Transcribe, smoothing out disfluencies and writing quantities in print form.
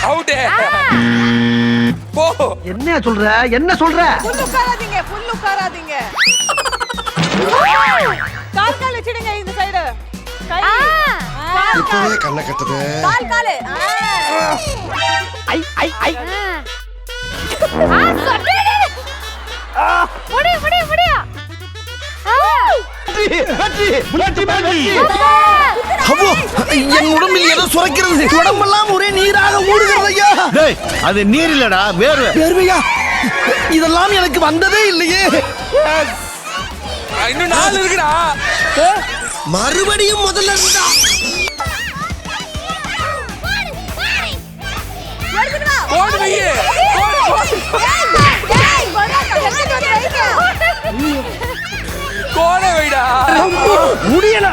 Out. போ. என்ன சொல்ற என்ன சொல்ற? புல் உட்காராதீங்க. கால் கால் வச்சிடுங்க இந்த சைடு. கை. இப்பவே கண்ண கட்டுது. கால். ஐ ஐ ஐ. சட்டடி. முடியா. அவ்வோ, என் உடம்பில் ஏதோ சுரக்கிறது. உடம்பெல்லாம் ஒரே நீராக ஊடுகிறது ஐயா. டேய், அது நீர் இல்லடா, வேர்வையா? இதெல்லாம் எனக்கு வந்ததே இல்லையே. இன்னும் 4 இருக்குடா. மறுபடியும் முதல்ல இருந்தா. போடு வையே. கோட வைடா. முடியல.